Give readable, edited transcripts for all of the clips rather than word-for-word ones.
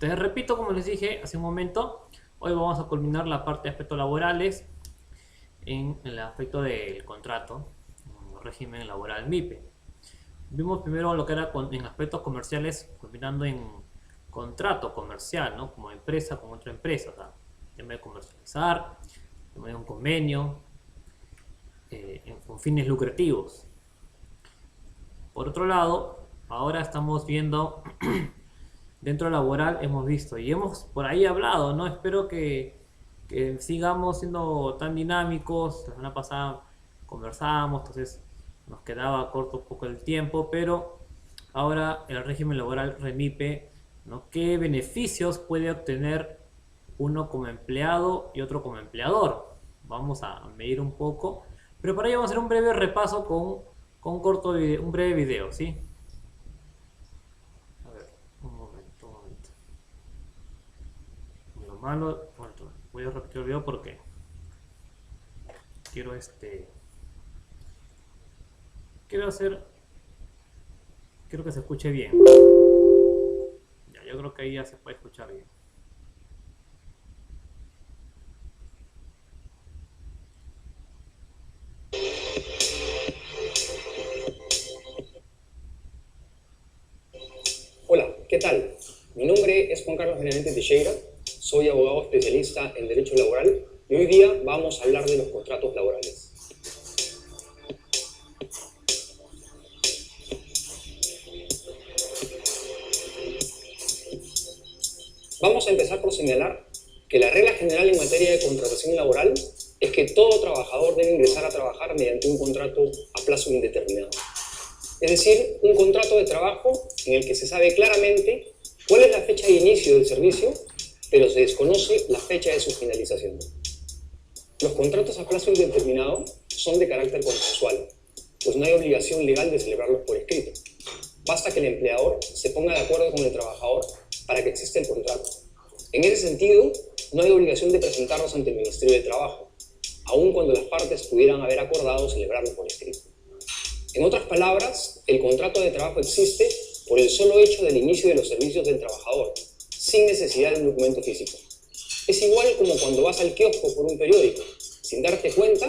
Te repito, como les dije hace un momento, hoy vamos a culminar la parte de aspectos laborales en el aspecto del contrato, el régimen laboral MIPE. Vimos primero lo que era en aspectos comerciales, culminando en contrato comercial, ¿no? Como empresa con otra empresa, o sea, tema de comercializar, tema de un convenio, con fines lucrativos. Por otro lado, ahora estamos viendo dentro laboral hemos visto y hemos por ahí hablado, ¿no? Espero que sigamos siendo tan dinámicos. La semana pasada conversábamos, entonces nos quedaba corto un poco el tiempo, pero ahora el régimen laboral REMIPE, ¿no? ¿Qué beneficios puede obtener uno como empleado y otro como empleador? Vamos a medir un poco, pero para ello vamos a hacer un breve repaso con un corto video, un breve video, ¿sí? A ver, un momento, un momento. Lo malo, bueno, voy a repetir el video porque quiero quiero hacer, quiero que se escuche bien. Ya, yo creo que ahí ya se puede escuchar bien. Hola, ¿qué tal? Mi nombre es Juan Carlos Benavente Teixeira, soy abogado especialista en Derecho Laboral y hoy día vamos a hablar de los contratos laborales. Vamos a empezar por señalar que la regla general en materia de contratación laboral es que todo trabajador debe ingresar a trabajar mediante un contrato a plazo indeterminado. Es decir, un contrato de trabajo en el que se sabe claramente cuál es la fecha de inicio del servicio, pero se desconoce la fecha de su finalización. Los contratos a plazo indeterminado son de carácter consensual, pues no hay obligación legal de celebrarlos por escrito. Basta que el empleador se ponga de acuerdo con el trabajador para que exista el contrato. En ese sentido, no hay obligación de presentarlos ante el Ministerio de Trabajo, aun cuando las partes pudieran haber acordado celebrarlo por escrito. En otras palabras, el contrato de trabajo existe por el solo hecho del inicio de los servicios del trabajador, sin necesidad de un documento físico. Es igual como cuando vas al kiosco por un periódico. Sin darte cuenta,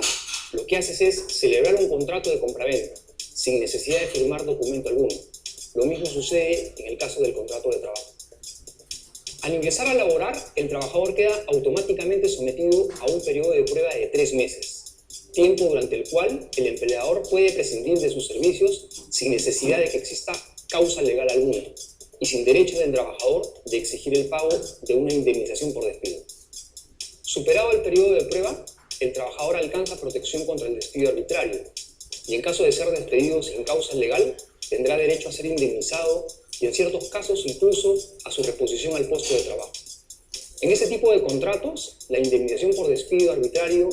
lo que haces es celebrar un contrato de compraventa, sin necesidad de firmar documento alguno. Lo mismo sucede en el caso del contrato de trabajo. Al ingresar a laborar, el trabajador queda automáticamente sometido a un periodo de prueba de 3 meses, tiempo durante el cual el empleador puede prescindir de sus servicios sin necesidad de que exista causa legal alguna y sin derecho del trabajador de exigir el pago de una indemnización por despido. Superado el periodo de prueba, el trabajador alcanza protección contra el despido arbitrario y en caso de ser despedido sin causa legal, tendrá derecho a ser indemnizado y en ciertos casos incluso a su reposición al puesto de trabajo. En ese tipo de contratos, la indemnización por despido arbitrario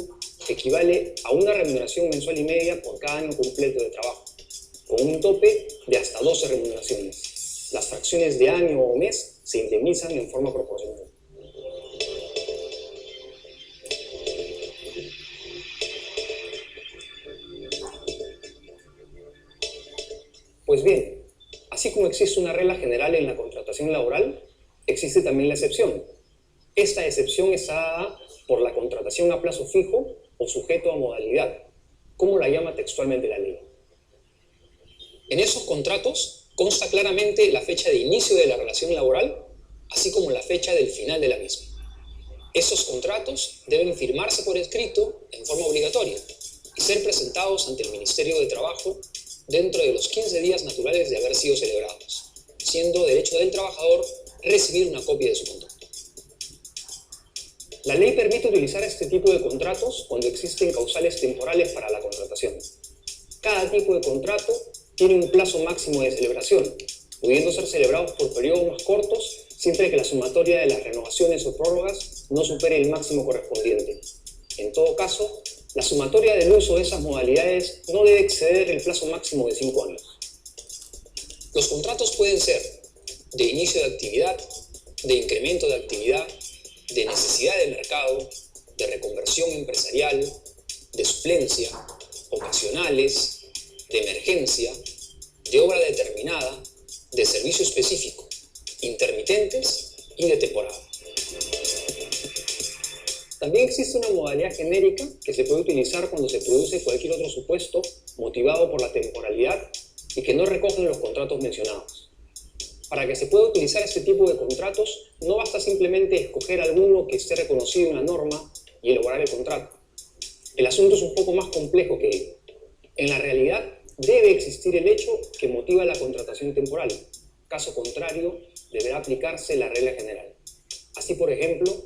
equivale a una remuneración mensual y media por cada año completo de trabajo, con un tope de hasta 12 remuneraciones. Las fracciones de año o mes se indemnizan en forma proporcional. Pues bien, así como existe una regla general en la contratación laboral, existe también la excepción. Esta excepción está dada por la contratación a plazo fijo o sujeto a modalidad, como la llama textualmente la ley. En esos contratos consta claramente la fecha de inicio de la relación laboral, así como la fecha del final de la misma. Esos contratos deben firmarse por escrito en forma obligatoria y ser presentados ante el Ministerio de Trabajo dentro de los 15 días naturales de haber sido celebrados, siendo derecho del trabajador recibir una copia de su contrato. La ley permite utilizar este tipo de contratos cuando existen causales temporales para la contratación. Cada tipo de contrato tiene un plazo máximo de celebración, pudiendo ser celebrados por periodos más cortos siempre que la sumatoria de las renovaciones o prórrogas no supere el máximo correspondiente. En todo caso, la sumatoria del uso de esas modalidades no debe exceder el plazo máximo de 5 años. Los contratos pueden ser de inicio de actividad, de incremento de actividad, de necesidad de mercado, de reconversión empresarial, de suplencia, ocasionales, de emergencia, de obra determinada, de servicio específico, intermitentes y de temporada. También existe una modalidad genérica que se puede utilizar cuando se produce cualquier otro supuesto motivado por la temporalidad y que no recogen los contratos mencionados. Para que se pueda utilizar este tipo de contratos, no basta simplemente escoger alguno que esté reconocido en la norma y elaborar el contrato. El asunto es un poco más complejo que ello. En la realidad, debe existir el hecho que motiva la contratación temporal. Caso contrario, deberá aplicarse la regla general. Así, por ejemplo,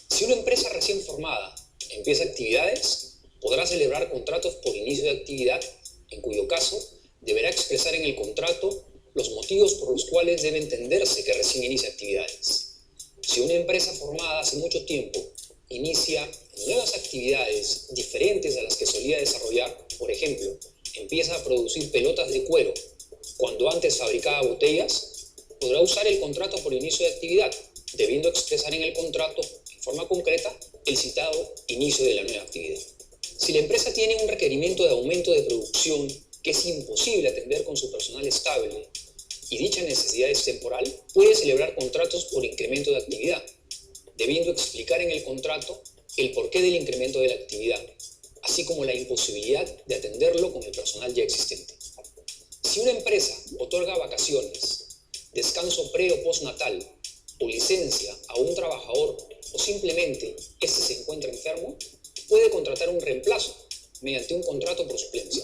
si una empresa recién formada empieza actividades, podrá celebrar contratos por inicio de actividad, en cuyo caso deberá expresar en el contrato los motivos por los cuales debe entenderse que recién inicia actividades. Si una empresa formada hace mucho tiempo inicia nuevas actividades diferentes a las que solía desarrollar, por ejemplo, empieza a producir pelotas de cuero cuando antes fabricaba botellas, podrá usar el contrato por inicio de actividad, debiendo expresar en el contrato, en forma concreta, el citado inicio de la nueva actividad. Si la empresa tiene un requerimiento de aumento de producción que es imposible atender con su personal estable y dicha necesidad es temporal, puede celebrar contratos por incremento de actividad, debiendo explicar en el contrato el porqué del incremento de la actividad, así como la imposibilidad de atenderlo con el personal ya existente. Si una empresa otorga vacaciones, descanso pre o postnatal o licencia a un trabajador o simplemente este se encuentra enfermo, puede contratar un reemplazo mediante un contrato por suplencia.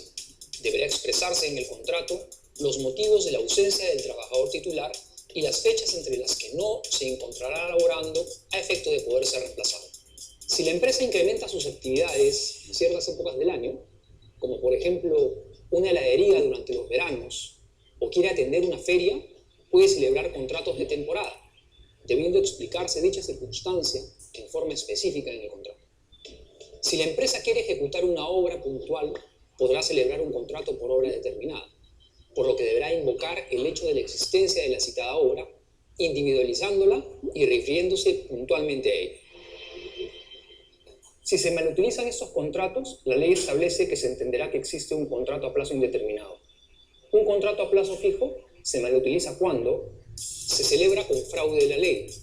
Deberá expresarse en el contrato los motivos de la ausencia del trabajador titular y las fechas entre las que no se encontrará laborando a efecto de poder ser reemplazado. Si la empresa incrementa sus actividades en ciertas épocas del año, como por ejemplo una heladería durante los veranos, o quiere atender una feria, puede celebrar contratos de temporada, debiendo explicarse dicha circunstancia en forma específica en el contrato. Si la empresa quiere ejecutar una obra puntual, podrá celebrar un contrato por obra determinada, por lo que deberá invocar el hecho de la existencia de la citada obra, individualizándola y refiriéndose puntualmente a ella. Si se malutilizan estos contratos, la ley establece que se entenderá que existe un contrato a plazo indeterminado. Un contrato a plazo fijo se malutiliza cuando se celebra con fraude de la ley,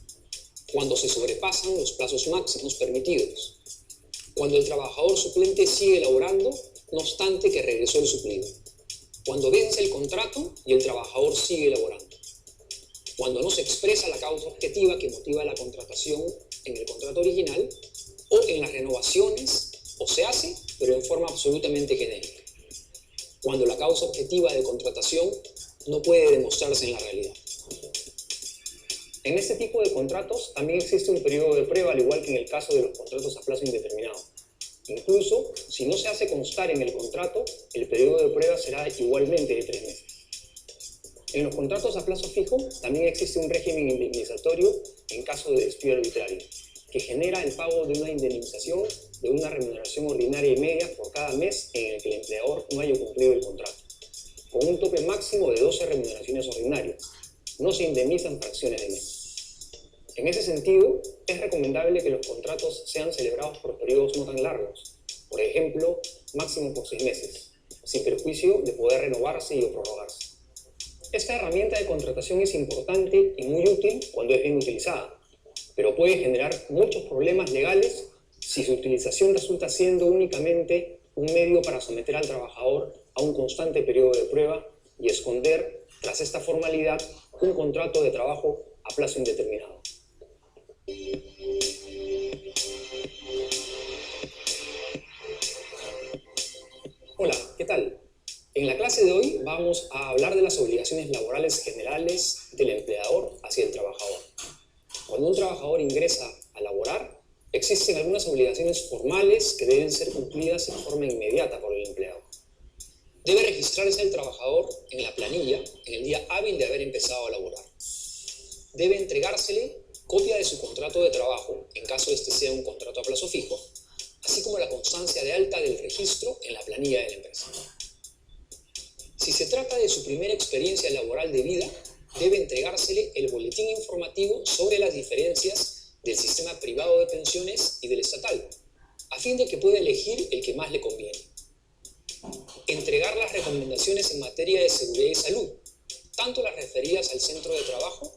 cuando se sobrepasan los plazos máximos permitidos, cuando el trabajador suplente sigue laborando, no obstante que regresó el suplido, cuando vence el contrato y el trabajador sigue laborando, cuando no se expresa la causa objetiva que motiva la contratación en el contrato original, o en las renovaciones, o se hace, pero en forma absolutamente genérica, cuando la causa objetiva de contratación no puede demostrarse en la realidad. En este tipo de contratos también existe un periodo de prueba, al igual que en el caso de los contratos a plazo indeterminado. Incluso, si no se hace constar en el contrato, el periodo de prueba será igualmente de 3 meses. En los contratos a plazo fijo también existe un régimen indemnizatorio en caso de despido arbitrario, que genera el pago de una indemnización de una remuneración ordinaria y media por cada mes en el que el empleador no haya cumplido el contrato, con un tope máximo de 12 remuneraciones ordinarias. No se indemnizan fracciones de mes. En ese sentido, es recomendable que los contratos sean celebrados por periodos no tan largos, por ejemplo, máximo por 6 meses, sin perjuicio de poder renovarse y o prorrogarse. Esta herramienta de contratación es importante y muy útil cuando es bien utilizada, pero puede generar muchos problemas legales si su utilización resulta siendo únicamente un medio para someter al trabajador a un constante periodo de prueba y esconder, tras esta formalidad, un contrato de trabajo a plazo indeterminado. Hola, ¿qué tal? En la clase de hoy vamos a hablar de las obligaciones laborales generales del empleador hacia el trabajador. Cuando un trabajador ingresa a laborar, existen algunas obligaciones formales que deben ser cumplidas en forma inmediata por el empleado. Debe registrarse el trabajador en la planilla en el día hábil de haber empezado a laborar. Debe entregársele copia de su contrato de trabajo, en caso este sea un contrato a plazo fijo, así como la constancia de alta del registro en la planilla de la empresa. Si se trata de su primera experiencia laboral de vida, debe entregársele el boletín informativo sobre las diferencias del sistema privado de pensiones y del estatal, a fin de que pueda elegir el que más le conviene. Entregar las recomendaciones en materia de seguridad y salud, tanto las referidas al centro de trabajo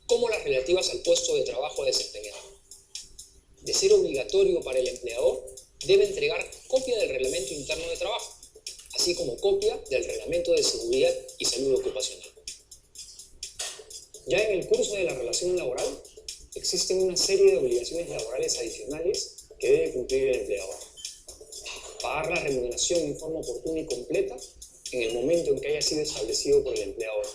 como las relativas al puesto de trabajo a desempeñar. De ser obligatorio para el empleador, debe entregar copia del reglamento interno de trabajo, así como copia del reglamento de seguridad y salud ocupacional. Ya en el curso de la relación laboral, existen una serie de obligaciones laborales adicionales que debe cumplir el empleador. Pagar la remuneración en forma oportuna y completa en el momento en que haya sido establecido por el empleador,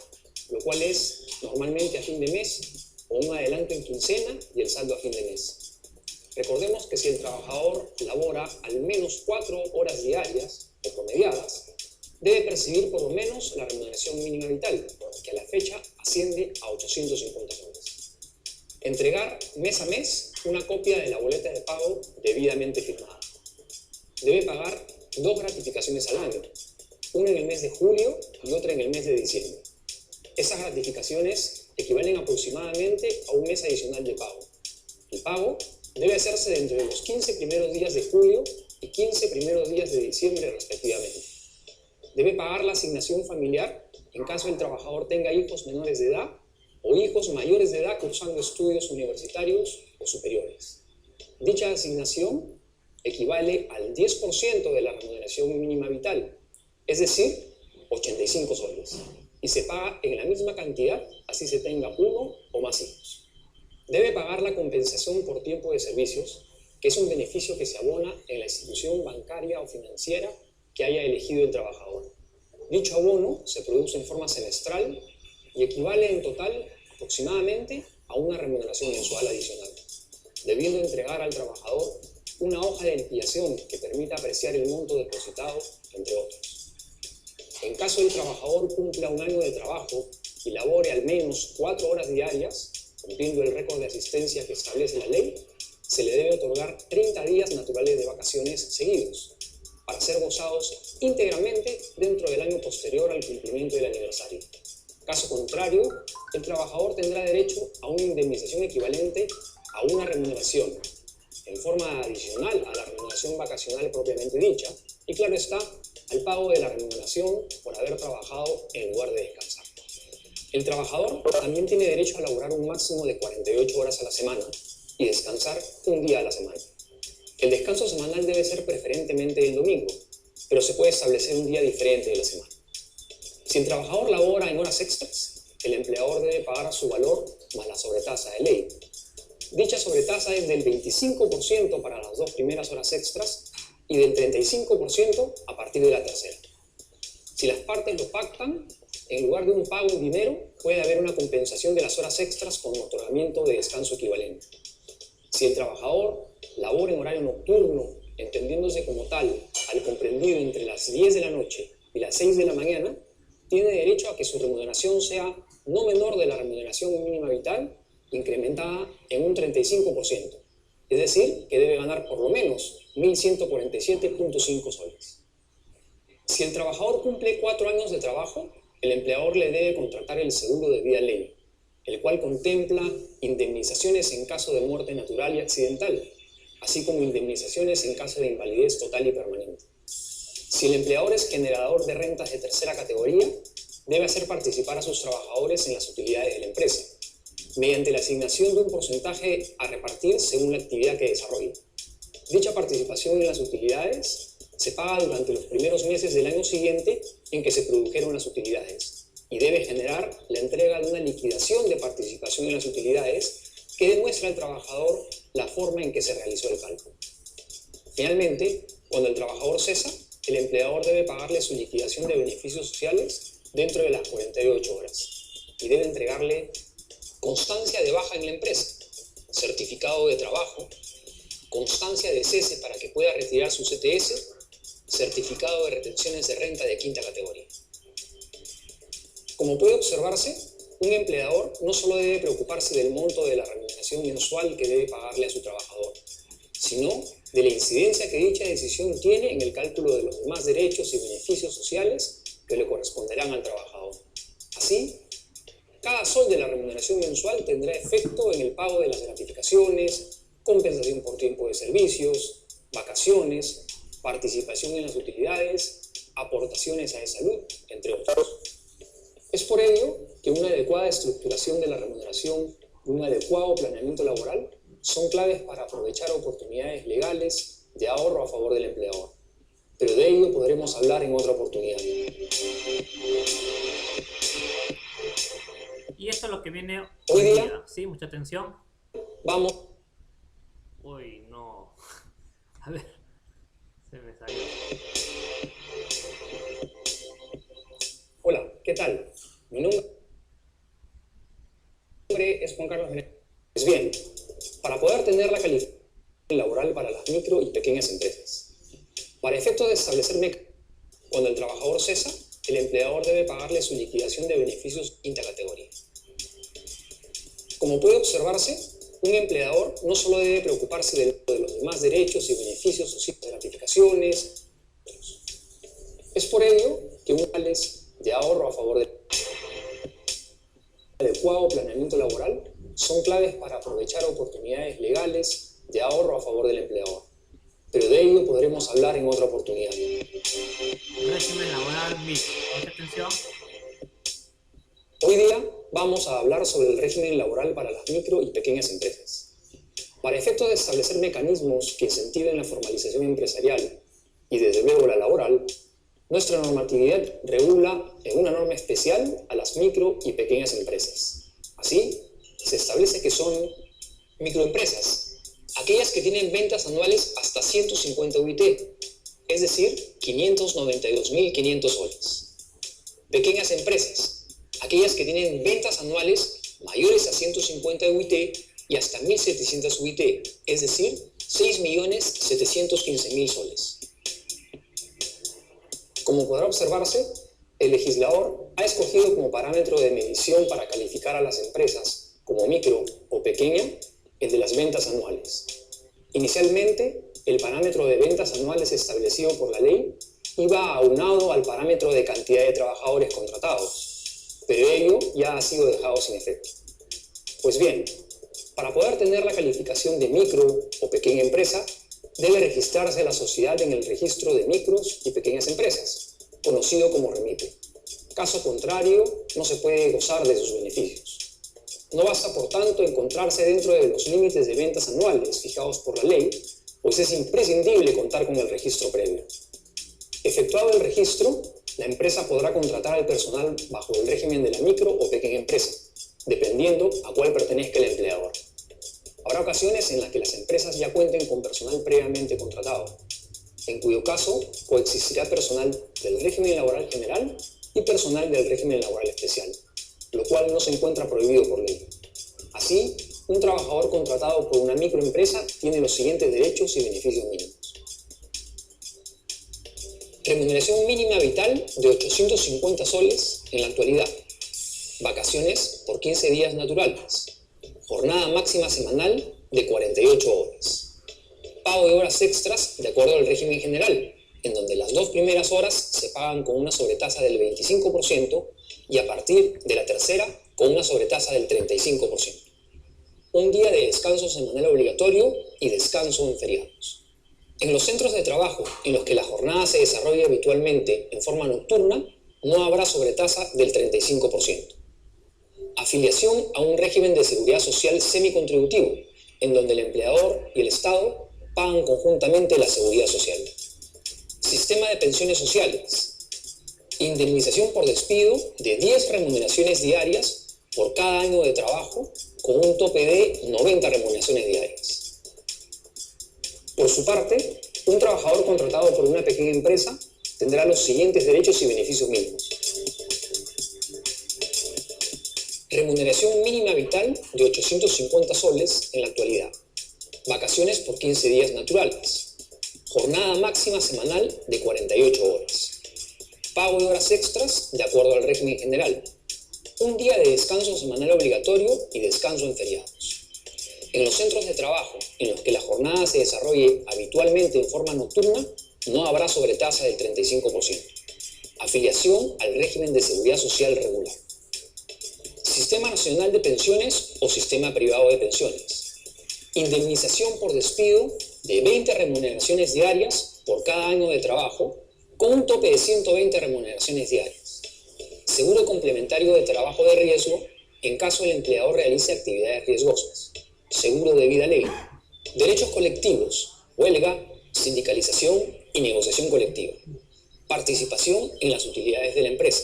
lo cual es normalmente a fin de mes o un adelanto en quincena y el saldo a fin de mes. Recordemos que si el trabajador labora al menos 4 horas diarias o promediadas, debe percibir por lo menos la remuneración mínima vital, que a la fecha asciende a 850 soles. Entregar mes a mes una copia de la boleta de pago debidamente firmada. Debe pagar 2 gratificaciones al año, una en el mes de julio y otra en el mes de diciembre. Esas gratificaciones equivalen aproximadamente a un mes adicional de pago. El pago debe hacerse dentro de los 15 primeros días de julio y 15 primeros días de diciembre respectivamente. Debe pagar la asignación familiar en caso el trabajador tenga hijos menores de edad o hijos mayores de edad cursando estudios universitarios o superiores. Dicha asignación equivale al 10% de la remuneración mínima vital, es decir, 85 soles, y se paga en la misma cantidad así se tenga uno o más hijos. Debe pagar la compensación por tiempo de servicios, que es un beneficio que se abona en la institución bancaria o financiera que haya elegido el trabajador. Dicho abono se produce en forma semestral y equivale en total aproximadamente a una remuneración mensual adicional, debiendo entregar al trabajador una hoja de liquidación que permita apreciar el monto depositado, entre otros. En caso el trabajador cumpla un año de trabajo y labore al menos 4 horas diarias, cumpliendo el récord de asistencia que establece la ley, se le debe otorgar 30 días naturales de vacaciones seguidos, para ser gozados íntegramente dentro del año posterior al cumplimiento del aniversario. Caso contrario, el trabajador tendrá derecho a una indemnización equivalente a una remuneración, en forma adicional a la remuneración vacacional propiamente dicha, y claro está, al pago de la remuneración por haber trabajado en lugar de descansar. El trabajador también tiene derecho a laborar un máximo de 48 horas a la semana y descansar un día a la semana. El descanso semanal debe ser preferentemente el domingo, pero se puede establecer un día diferente de la semana. Si el trabajador labora en horas extras, el empleador debe pagar su valor más la sobretasa de ley. Dicha sobretasa es del 25% para las 2 primeras horas extras y del 35% a partir de la tercera. Si las partes lo pactan, en lugar de un pago en dinero, puede haber una compensación de las horas extras con otorgamiento de descanso equivalente. Si el trabajador labora en horario nocturno, entendiéndose como tal al comprendido entre las 10 de la noche y las 6 de la mañana, tiene derecho a que su remuneración sea no menor de la remuneración mínima vital, incrementada en un 35%, es decir, que debe ganar por lo menos 1.147.5 soles. Si el trabajador cumple 4 años de trabajo, el empleador le debe contratar el seguro de vida ley, el cual contempla indemnizaciones en caso de muerte natural y accidental, así como indemnizaciones en caso de invalidez total y permanente. Si el empleador es generador de rentas de tercera categoría, debe hacer participar a sus trabajadores en las utilidades de la empresa, mediante la asignación de un porcentaje a repartir según la actividad que desarrolle. Dicha participación en las utilidades se paga durante los primeros meses del año siguiente en que se produjeron las utilidades y debe generar la entrega de una liquidación de participación en las utilidades que demuestra al trabajador la forma en que se realizó el cálculo. Finalmente, cuando el trabajador cesa, el empleador debe pagarle su liquidación de beneficios sociales dentro de las 48 horas y debe entregarle constancia de baja en la empresa, certificado de trabajo, constancia de cese para que pueda retirar su CTS, certificado de retenciones de renta de quinta categoría. Como puede observarse, un empleador no solo debe preocuparse del monto de la remuneración mensual que debe pagarle a su trabajador, sino de la incidencia que dicha decisión tiene en el cálculo de los demás derechos y beneficios sociales que le corresponderán al trabajador. Así, cada sol de la remuneración mensual tendrá efecto en el pago de las gratificaciones, compensación por tiempo de servicios, vacaciones, participación en las utilidades, aportaciones a salud, entre otros. Es por ello que una adecuada estructuración de la remuneración y un adecuado planeamiento laboral son claves para aprovechar oportunidades legales de ahorro a favor del empleador. Pero de ello podremos hablar en otra oportunidad. Y esto es lo que viene Hoy día. ¿Sí? Mucha atención. Vamos. Uy, no. A ver. Se me salió. Hola, ¿qué tal? Mi nombre es Juan Carlos Menéndez. Pues bien, para poder tener la calificación laboral para las micro y pequeñas empresas, para efectos de establecer cuando el trabajador cesa, el empleador debe pagarle su liquidación de beneficios intercategoría. Como puede observarse, un empleador no solo debe preocuparse de los demás derechos y beneficios sociales de gratificaciones. Es por ello que un de ahorro a favor del adecuado planeamiento laboral son claves para aprovechar oportunidades legales de ahorro a favor del empleador. Pero de ello podremos hablar en otra oportunidad. Régimen laboral mixto. Mucha atención. Hoy día vamos a hablar sobre el régimen laboral para las micro y pequeñas empresas. Para efectos de establecer mecanismos que incentiven la formalización empresarial y desde luego la laboral, nuestra normatividad regula en una norma especial a las micro y pequeñas empresas. Así, se establece que son microempresas, aquellas que tienen ventas anuales hasta 150 UIT, es decir, 592.500 soles. Pequeñas empresas, aquellas que tienen ventas anuales mayores a 150 UIT y hasta 1.700 UIT, es decir, 6.715.000 soles. Como podrá observarse, el legislador ha escogido como parámetro de medición para calificar a las empresas como micro o pequeña el de las ventas anuales. Inicialmente, el parámetro de ventas anuales establecido por la ley iba aunado al parámetro de cantidad de trabajadores contratados, pero ello ya ha sido dejado sin efecto. Pues bien, para poder tener la calificación de micro o pequeña empresa, debe registrarse la sociedad en el registro de micros y pequeñas empresas, conocido como REMIPE. Caso contrario, no se puede gozar de sus beneficios. No basta, por tanto, encontrarse dentro de los límites de ventas anuales fijados por la ley, pues es imprescindible contar con el registro previo. Efectuado el registro, la empresa podrá contratar al personal bajo el régimen de la micro o pequeña empresa, dependiendo a cuál pertenezca el empleador. Habrá ocasiones en las que las empresas ya cuenten con personal previamente contratado, en cuyo caso coexistirá personal del régimen laboral general y personal del régimen laboral especial, lo cual no se encuentra prohibido por ley. Así, un trabajador contratado por una microempresa tiene los siguientes derechos y beneficios mínimos. Remuneración mínima vital de 850 soles en la actualidad. Vacaciones por 15 días naturales. Jornada máxima semanal de 48 horas. Pago de horas extras de acuerdo al régimen general, en donde las 2 primeras horas se pagan con una sobretasa del 25% y a partir de la tercera con una sobretasa del 35%. Un día de descanso semanal obligatorio y descanso en feriados. En los centros de trabajo en los que la jornada se desarrolla habitualmente en forma nocturna, no habrá sobretasa del 35%. Afiliación a un régimen de seguridad social semicontributivo, en donde el empleador y el Estado pagan conjuntamente la seguridad social. Sistema de pensiones sociales. Indemnización por despido de 10 remuneraciones diarias por cada año de trabajo, con un tope de 90 remuneraciones diarias. Por su parte, un trabajador contratado por una pequeña empresa tendrá los siguientes derechos y beneficios mínimos. Remuneración mínima vital de 850 soles en la actualidad. Vacaciones por 15 días naturales. Jornada máxima semanal de 48 horas. Pago de horas extras de acuerdo al régimen general. Un día de descanso semanal obligatorio y descanso en feriados. En los centros de trabajo en los que la jornada se desarrolle habitualmente en forma nocturna, no habrá sobretasa del 35%. Afiliación al régimen de seguridad social regular. Sistema Nacional de Pensiones o Sistema Privado de Pensiones. Indemnización por despido de 20 remuneraciones diarias por cada año de trabajo, con un tope de 120 remuneraciones diarias. Seguro complementario de trabajo de riesgo en caso el empleador realice actividades riesgosas, seguro de vida ley, derechos colectivos, huelga, sindicalización y negociación colectiva, participación en las utilidades de la empresa,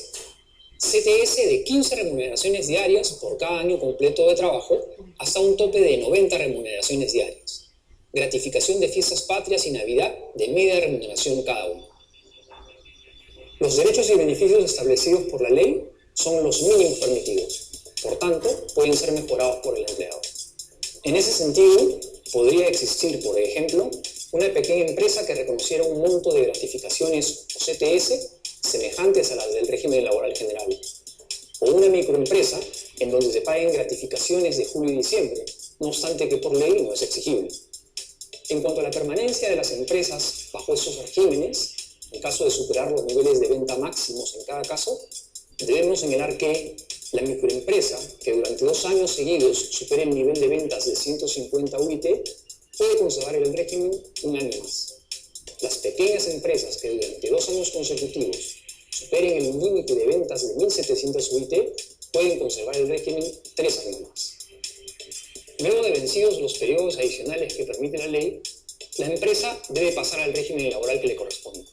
CTS de 15 remuneraciones diarias por cada año completo de trabajo hasta un tope de 90 remuneraciones diarias, gratificación de fiestas patrias y Navidad de media remuneración cada uno. Los derechos y beneficios establecidos por la ley son los mínimos permitidos, por tanto, pueden ser mejorados por el empleador. En ese sentido, podría existir, por ejemplo, una pequeña empresa que reconociera un monto de gratificaciones o CTS semejantes a las del régimen laboral general, o una microempresa en donde se paguen gratificaciones de julio y diciembre, no obstante que por ley no es exigible. En cuanto a la permanencia de las empresas bajo esos regímenes, en caso de superar los niveles de venta máximos en cada caso, debemos señalar que la microempresa que durante 2 años seguidos supere el nivel de ventas de 150 UIT puede conservar el régimen un año más. Las pequeñas empresas que durante 2 años consecutivos superen el límite de ventas de 1.700 UIT pueden conservar el régimen 3 años más. Luego de vencidos los periodos adicionales que permite la ley, la empresa debe pasar al régimen laboral que le corresponde.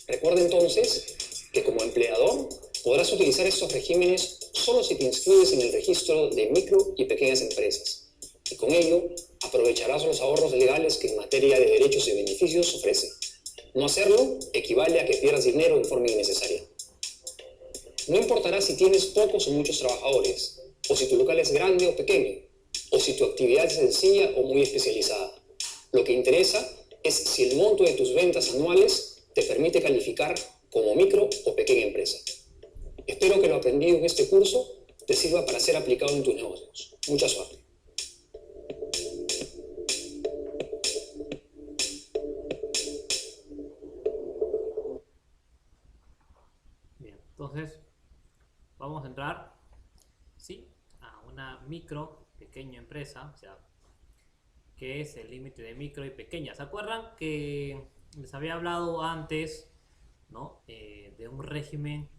Recuerda entonces que como empleador podrás utilizar estos regímenes solo si te inscribes en el registro de micro y pequeñas empresas, y con ello aprovecharás los ahorros legales que en materia de derechos y beneficios ofrece. No hacerlo equivale a que pierdas dinero en forma innecesaria. No importará si tienes pocos o muchos trabajadores, o si tu local es grande o pequeño, o si tu actividad es sencilla o muy especializada. Lo que interesa es si el monto de tus ventas anuales te permite calificar como micro o pequeña empresa. Espero que lo aprendido en este curso te sirva para ser aplicado en tus negocios. Mucha suerte. Bien, entonces vamos a entrar, ¿sí?, a una micro, pequeña empresa, o sea, que es el límite de micro y pequeña. ¿Se acuerdan que les había hablado antes, ¿no?, de un régimen?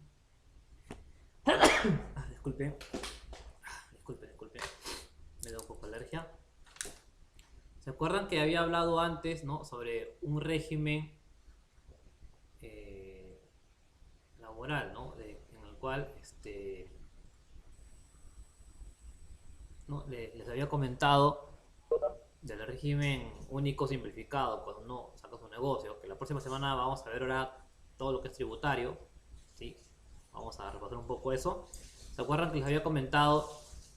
Disculpe, me da un poco de alergia. ¿Se acuerdan que había hablado antes, ¿no?, sobre un régimen laboral, ¿no?, en el cual ¿no?, les había comentado del régimen único simplificado cuando uno saca su negocio, que la próxima semana vamos a ver ahora todo lo que es tributario, ¿sí? Vamos a repasar un poco eso. ¿Se acuerdan que les había comentado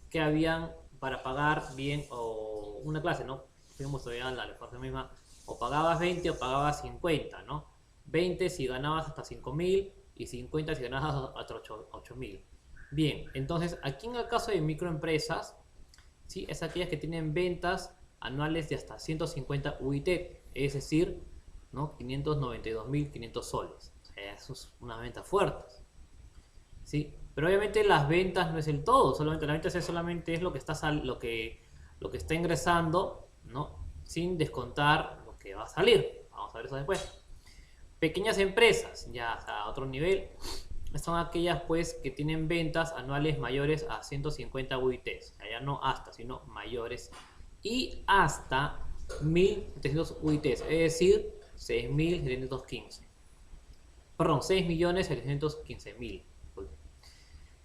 que habían para pagar bien o una clase, ¿no? Fuimos todavía la clase misma, o pagabas 20 o pagabas 50, ¿no? 20 si ganabas hasta 5.000 y 50 si ganabas hasta 8.000. Bien, entonces aquí en el caso de microempresas, ¿sí?, es aquellas que tienen ventas anuales de hasta 150 UIT, es decir, ¿no?, 592.500 soles. O sea, eso es unas ventas fuertes, ¿sí? Pero obviamente las ventas no es el todo, solamente la venta solamente es lo que está ingresando, ¿no?, sin descontar lo que va a salir. Vamos a ver eso después. Pequeñas empresas, ya a otro nivel, son aquellas pues que tienen ventas anuales mayores a 150 UITs, ya no hasta, sino mayores, y hasta 1.700 UITs, es decir, 6.715. Perdón, 6.715.000.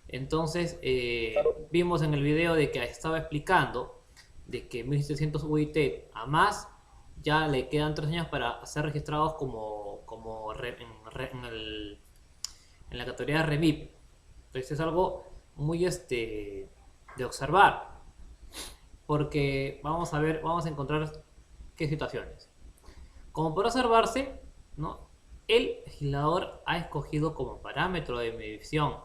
Entonces, vimos en el video de que estaba explicando de que 1.700 UIT a más ya le quedan 3 años para ser registrados en la categoría de REMIP. Entonces es algo muy de observar, porque vamos a encontrar qué situaciones. Como podrá observarse, ¿no?, el legislador ha escogido como parámetro de medición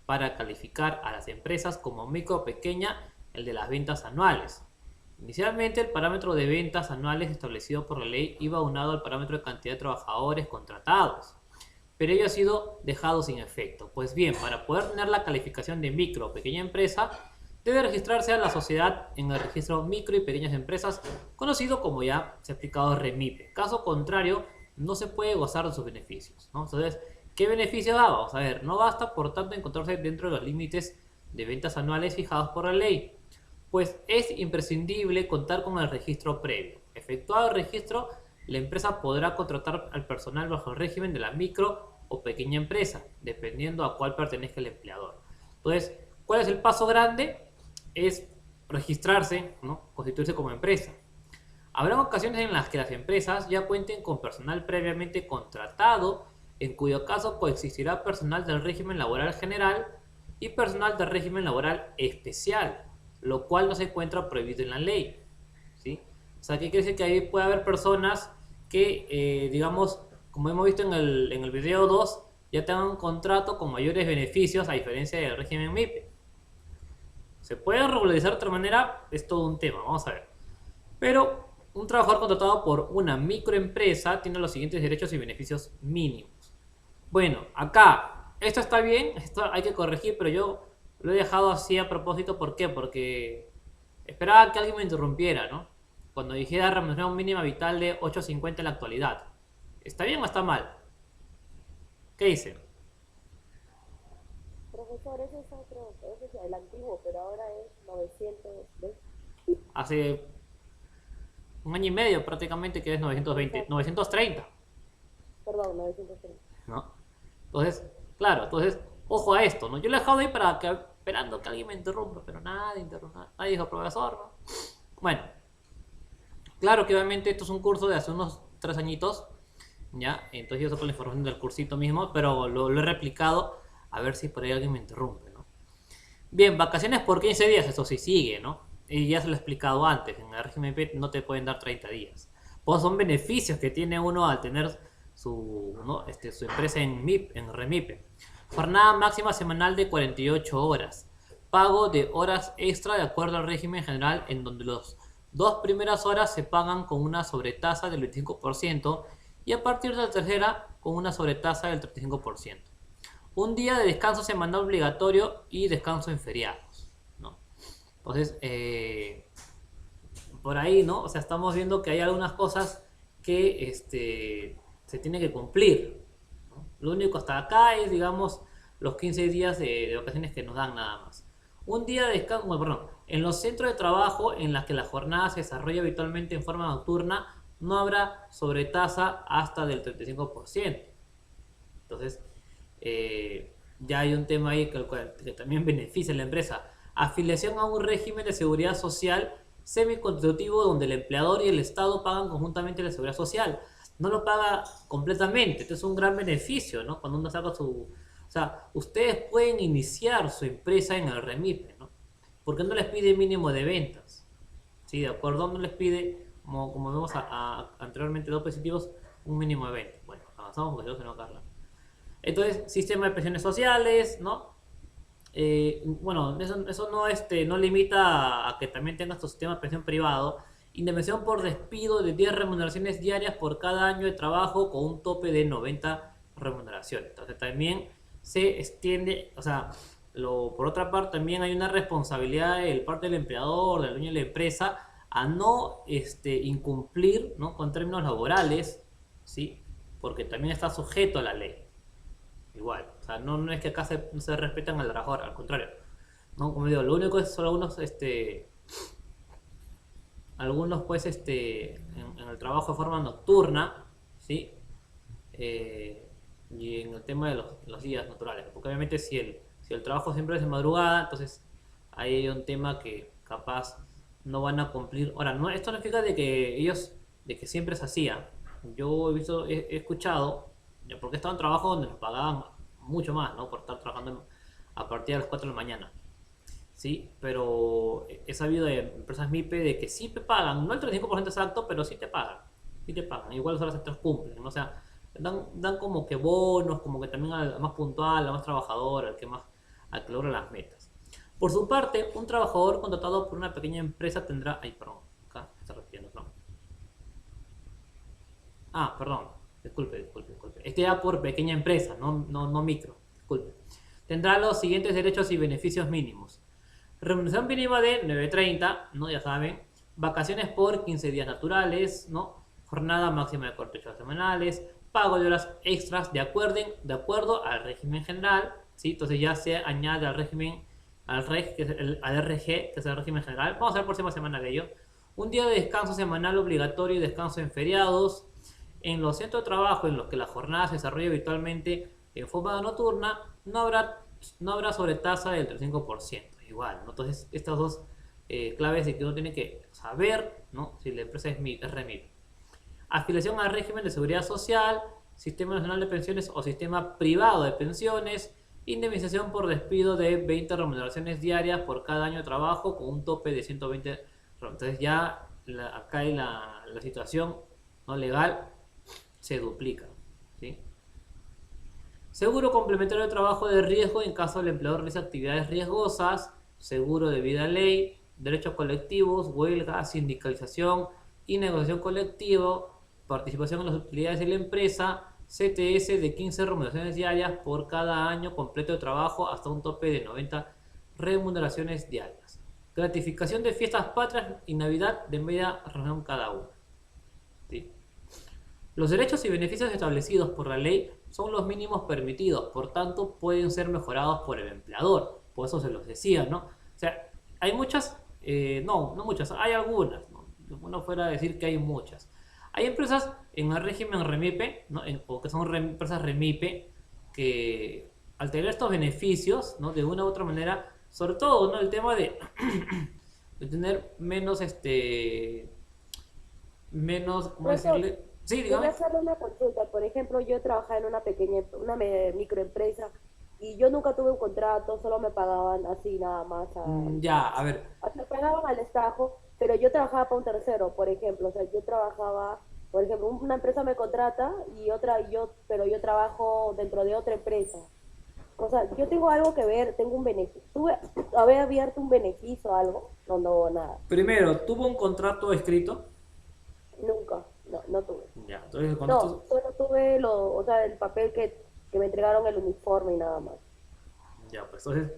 para calificar a las empresas como micro o pequeña el de las ventas anuales. Inicialmente, el parámetro de ventas anuales establecido por la ley iba aunado al parámetro de cantidad de trabajadores contratados, pero ello ha sido dejado sin efecto. Pues bien, para poder tener la calificación de micro o pequeña empresa, debe registrarse a la sociedad en el registro micro y pequeñas empresas, conocido como ya se ha explicado REMIPE. Caso contrario, no se puede gozar de sus beneficios, ¿no? Entonces, ¿qué beneficio da? Vamos a ver, no basta por tanto encontrarse dentro de los límites de ventas anuales fijados por la ley, pues es imprescindible contar con el registro previo. Efectuado el registro, la empresa podrá contratar al personal bajo el régimen de la micro o pequeña empresa, dependiendo a cuál pertenezca el empleador. Entonces, ¿cuál es el paso grande? Es registrarse, ¿no? Constituirse como empresa. Habrá ocasiones en las que las empresas ya cuenten con personal previamente contratado, en cuyo caso coexistirá personal del régimen laboral general y personal del régimen laboral especial, lo cual no se encuentra prohibido en la ley, ¿sí? O sea, ¿qué quiere decir? Que ahí puede haber personas que, digamos, como hemos visto en el video 2, ya tengan un contrato con mayores beneficios a diferencia del régimen MIPE. ¿Se puede regularizar de otra manera? Es todo un tema, vamos a ver. Pero un trabajador contratado por una microempresa tiene los siguientes derechos y beneficios mínimos. Bueno, acá, esto está bien, esto hay que corregir, pero yo lo he dejado así a propósito. ¿Por qué? Porque esperaba que alguien me interrumpiera, ¿no? Cuando dijera remuneración mínima vital de 8.50 en la actualidad. ¿Está bien o está mal? ¿Qué dice? Profesor, ese es otro, ese es el antiguo, pero ahora es 900, ¿ves? Hace un año y medio prácticamente que es 920, 930, Perdón, 930. ¿no? Entonces, claro, entonces, ojo a esto, ¿no? Yo lo he dejado ahí para que, esperando que alguien me interrumpa, pero nadie interrumpa, nadie dijo profesor, ¿no? Bueno, claro que obviamente esto es un curso de hace unos 3 añitos, ¿ya? Entonces yo saco la información del cursito mismo, pero lo he replicado a ver si por ahí alguien me interrumpe, ¿no? Bien, vacaciones por 15 días, eso sí sigue, ¿no? Y ya se lo he explicado antes, en el régimen PET no te pueden dar 30 días. Pues son beneficios que tiene uno al tener su, ¿no? Su empresa en MIP, en REMIPE. Jornada máxima semanal de 48 horas. Pago de horas extra de acuerdo al régimen general, en donde los 2 primeras horas se pagan con una sobretasa del 25% y a partir de la tercera con una sobretasa del 35%. Un día de descanso semanal obligatorio y descanso en feriados, ¿no? Entonces, por ahí, ¿no? O sea, estamos viendo que hay algunas cosas que se tienen que cumplir, ¿no? Lo único hasta acá es, digamos, los 15 días de vacaciones que nos dan nada más. Un día de descanso, bueno, perdón, en los centros de trabajo en las que la jornada se desarrolla habitualmente en forma nocturna, no habrá sobretasa hasta del 35%. Entonces, ya hay un tema ahí que también beneficia a la empresa. Afiliación a un régimen de seguridad social semicontributivo donde el empleador y el Estado pagan conjuntamente la seguridad social. No lo paga completamente. Esto es un gran beneficio, ¿no? Cuando uno saca su... O sea, ustedes pueden iniciar su empresa en el REMIPE, ¿no? Porque no les pide mínimo de ventas. ¿Sí? De acuerdo, no les pide, como vemos anteriormente, 2 positivos, un mínimo de ventas. Bueno, avanzamos porque si no, Carla. Entonces, sistema de pensiones sociales, ¿no? Bueno, eso no, no limita a que también tengas tu sistema de pensión privado. Indemnización por despido de 10 remuneraciones diarias por cada año de trabajo con un tope de 90 remuneraciones. Entonces también se extiende, o sea, por otra parte también hay una responsabilidad del parte del empleador, del dueño de la empresa, a no incumplir, ¿no? Con términos laborales, ¿sí? Porque también está sujeto a la ley. Igual, o sea, no es que acá no se respetan al trabajador, al contrario, ¿no? Como digo, lo único es solo algunos pues en el trabajo de forma nocturna, ¿sí? Y en el tema de los días naturales, porque obviamente si el trabajo siempre es de madrugada, entonces ahí hay un tema que capaz no van a cumplir. Ahora, no, esto no significa de que siempre se hacía. Yo he escuchado, porque estaba en trabajo donde nos pagaban mucho más, ¿no? Por estar trabajando a partir de las 4 de la mañana. Sí, pero he sabido de empresas MIPE de que sí te pagan, no el 35% exacto, pero sí te pagan. Sí te pagan. Igual las horas extras cumplen, ¿no? O sea, dan como que bonos, como que también al más puntual, al más trabajador, al que logra las metas. Por su parte, un trabajador contratado por una pequeña empresa tendrá... Ay, perdón, acá se está repitiendo, ¿no? Ah, perdón, disculpe. Este ya por pequeña empresa, no micro, disculpe. Tendrá los siguientes derechos y beneficios mínimos. Remuneración mínima de 9.30, ¿no? Ya saben. Vacaciones por 15 días naturales, ¿no? Jornada máxima de 48 horas semanales. Pago de horas extras de acuerdo al régimen general, ¿sí? Entonces ya se añade al régimen, al RG, que es el régimen general. Vamos a ver la próxima semana de ello. Un día de descanso semanal obligatorio y descanso en feriados. En los centros de trabajo en los que la jornada se desarrolla habitualmente en forma nocturna, no habrá sobretasa del 35%. Igual, ¿no? Entonces, estas dos claves de que uno tiene que saber, ¿no? Si la empresa es REMIP. Afiliación al régimen de seguridad social, Sistema Nacional de Pensiones o Sistema Privado de Pensiones, indemnización por despido de 20 remuneraciones diarias por cada año de trabajo con un tope de 120. Entonces ya acá hay la situación, ¿no?, legal se duplica, ¿sí? Seguro complementario de trabajo de riesgo en caso del empleador realice actividades riesgosas, seguro de vida ley, derechos colectivos, huelga, sindicalización y negociación colectiva, participación en las utilidades de la empresa, CTS de 15 remuneraciones diarias por cada año completo de trabajo hasta un tope de 90 remuneraciones diarias. Gratificación de fiestas patrias y Navidad de media reunión cada una. ¿Sí? Los derechos y beneficios establecidos por la ley son los mínimos permitidos, por tanto pueden ser mejorados por el empleador. Por eso se los decía, ¿no? O sea, hay muchas, no muchas, hay algunas, ¿no? Uno fuera a decir que hay muchas. Hay empresas en el régimen REMIPE, ¿no? O que son empresas REMIPE, que al tener estos beneficios, ¿no?, de una u otra manera, sobre todo, ¿no?, el tema de, de tener menos, ¿cómo decirle? Sí, Yo voy a digamos. hacerle una consulta. Por ejemplo, yo trabajaba en microempresa y yo nunca tuve un contrato, solo me pagaban así nada más. Ya, a ver. Me pagaban al estajo, pero yo trabajaba para un tercero, por ejemplo. O sea, yo trabajaba, por ejemplo, una empresa me contrata pero yo trabajo dentro de otra empresa. O sea, yo tengo algo que ver, tengo un beneficio. ¿Había abierto un beneficio o algo? No, no, nada. Primero, ¿tuvo un contrato escrito? Nunca, no tuve. Ya, entonces el No, contrato. solo tuve o sea, el papel que me entregaron el uniforme y nada más. Ya, pues entonces,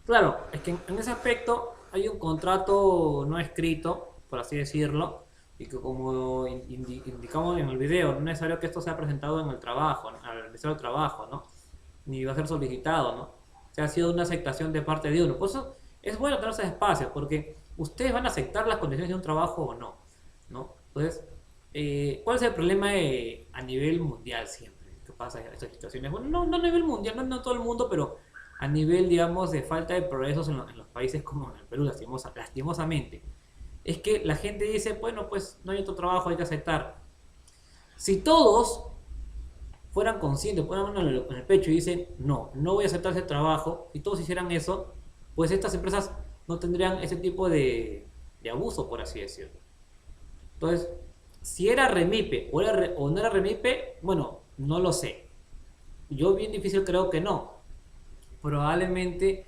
claro, es que en ese aspecto hay un contrato no escrito, por así decirlo, y que como indicamos en el video, no es necesario que esto sea presentado en el trabajo, ¿no?, al Ministerio del Trabajo, ¿no?, ni va a ser solicitado, ¿no? O sea, ha sido una aceptación de parte de uno. Por eso es bueno tener esos espacios, porque ustedes van a aceptar las condiciones de un trabajo o no, ¿no? Entonces, ¿cuál es el problema a nivel mundial siempre que pasa en estas situaciones? Bueno, no a nivel mundial, no todo el mundo, pero a nivel, digamos, de falta de progresos en los países como en el Perú, lastimosamente, es que la gente dice, bueno, pues no hay otro trabajo, hay que aceptar. Si todos fueran conscientes, ponen la mano en el pecho y dicen, no voy a aceptar ese trabajo, si todos hicieran eso, pues estas empresas no tendrían ese tipo de abuso, por así decirlo. Entonces, si era REMIPE o no era REMIPE, bueno, no lo sé. Yo bien difícil creo que no. Probablemente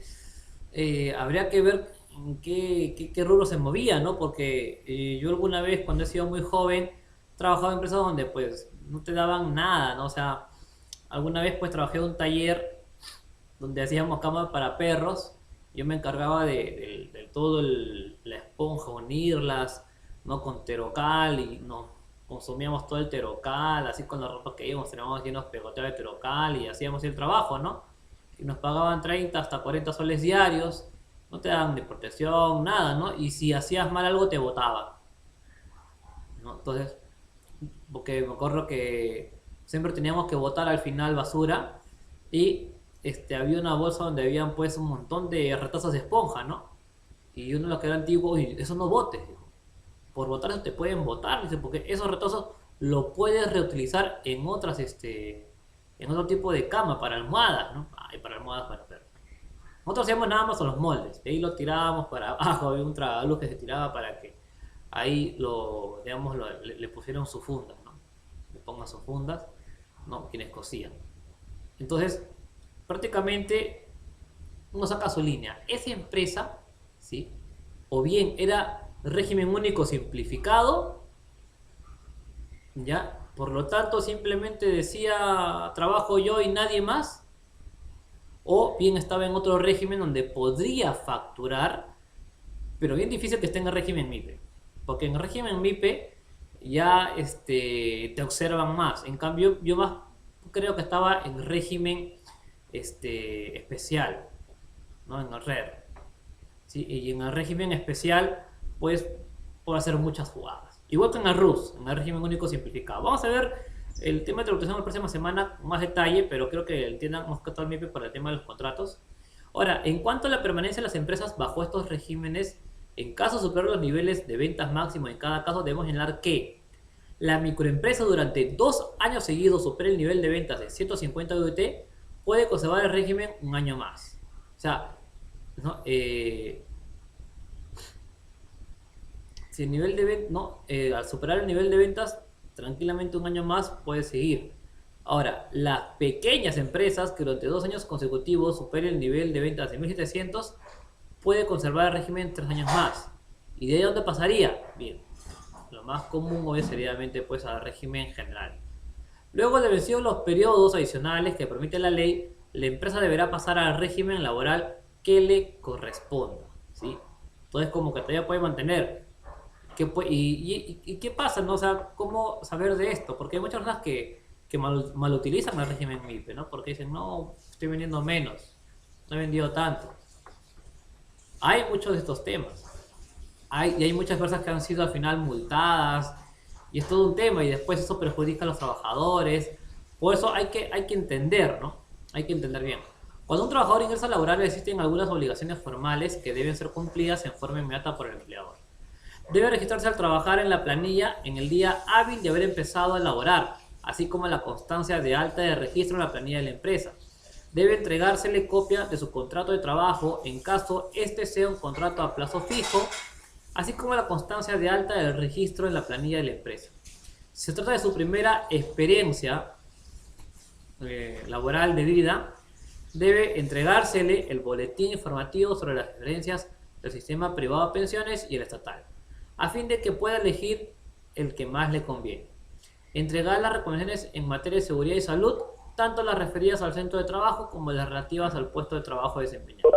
habría que ver en qué rubro se movía, ¿no? Porque yo alguna vez, cuando he sido muy joven, trabajaba en empresas donde pues no te daban nada, ¿no? O sea, alguna vez pues trabajé en un taller donde hacíamos camas para perros. Yo me encargaba de todo la esponja, unirlas, ¿no?, con terocal, y nos consumíamos todo el terocal, así con la ropa que íbamos, teníamos llenos pegoteados de terocal y hacíamos el trabajo, ¿no? Y nos pagaban 30 hasta 40 soles diarios, no te daban de protección, nada, ¿no? Y si hacías mal algo te botaban, ¿no? Entonces, porque me acuerdo que siempre teníamos que botar al final basura y había una bolsa donde habían pues un montón de retazos de esponja, ¿no? Y uno de los que era antiguo, oye, eso no botes, dijo. Por botar eso te pueden botar, dice, porque esos retazos lo puedes reutilizar en otras, en otro tipo de cama para almohadas, ¿no? Ay, para almohadas para perros. Nosotros hacíamos nada más a los moldes, de ahí lo tirábamos para abajo, había un tragaluz que se tiraba para que ahí digamos, le pusieron sus fundas, ¿no? Le pongan sus fundas, ¿no?, quienes cosían. Entonces, prácticamente uno saca su línea. Esa empresa, ¿sí?, o bien era régimen único simplificado, ¿ya? Por lo tanto, simplemente decía trabajo yo y nadie más, o bien estaba en otro régimen donde podría facturar, pero bien difícil que esté en el régimen MIPE, porque en el régimen MIPE ya te observan más. En cambio, yo más creo que estaba en régimen especial, ¿no?, en el RER. ¿sí? Y en el régimen especial, pues, puede hacer muchas jugadas. Igual que en el RUS, en el régimen único simplificado. Vamos a ver el tema de tributación la próxima semana con más detalle, pero creo que entiendan más que todo el MIPE para el tema de los contratos. Ahora, en cuanto a la permanencia de las empresas bajo estos regímenes, en caso de superar los niveles de ventas máximos en cada caso, debemos señalar que la microempresa durante 2 años seguidos supere el nivel de ventas de 150 UT, puede conservar el régimen un año más. O sea, ¿no? Si el nivel de al superar el nivel de ventas, tranquilamente un año más puede seguir. Ahora, las pequeñas empresas que durante 2 años consecutivos superen el nivel de ventas de 1700, puede conservar el régimen 3 años más. ¿Y de ahí dónde pasaría? Bien, lo más común hoy sería pues al régimen general. Luego de vencidos los periodos adicionales que permite la ley, la empresa deberá pasar al régimen laboral que le corresponda, ¿sí? Entonces, como que todavía puede mantener. ¿Y qué pasa, no? O sea, ¿cómo saber de esto? Porque hay muchas personas que mal utilizan el régimen MIPE, ¿no? Porque dicen, no, estoy vendiendo menos, no he vendido tanto. Hay muchos de estos temas. Y hay muchas personas que han sido al final multadas, y es todo un tema, y después eso perjudica a los trabajadores. Por eso hay que entender, ¿no? Hay que entender bien. Cuando un trabajador ingresa laboral, existen algunas obligaciones formales que deben ser cumplidas en forma inmediata por el empleador. Debe registrarse al trabajar en la planilla en el día hábil de haber empezado a laborar, así como la constancia de alta de registro en la planilla de la empresa. Debe entregársele copia de su contrato de trabajo en caso este sea un contrato a plazo fijo, así como la constancia de alta del registro en la planilla de la empresa. Si se trata de su primera experiencia laboral de vida, debe entregársele el boletín informativo sobre las diferencias del sistema privado de pensiones y el estatal, a fin de que pueda elegir el que más le conviene. Entregar las recomendaciones en materia de seguridad y salud, tanto las referidas al centro de trabajo como las relativas al puesto de trabajo desempeñado.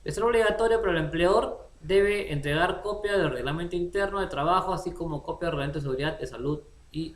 De ser obligatorio para el empleador, debe entregar copia del reglamento interno de trabajo, así como copia del reglamento de seguridad, de salud y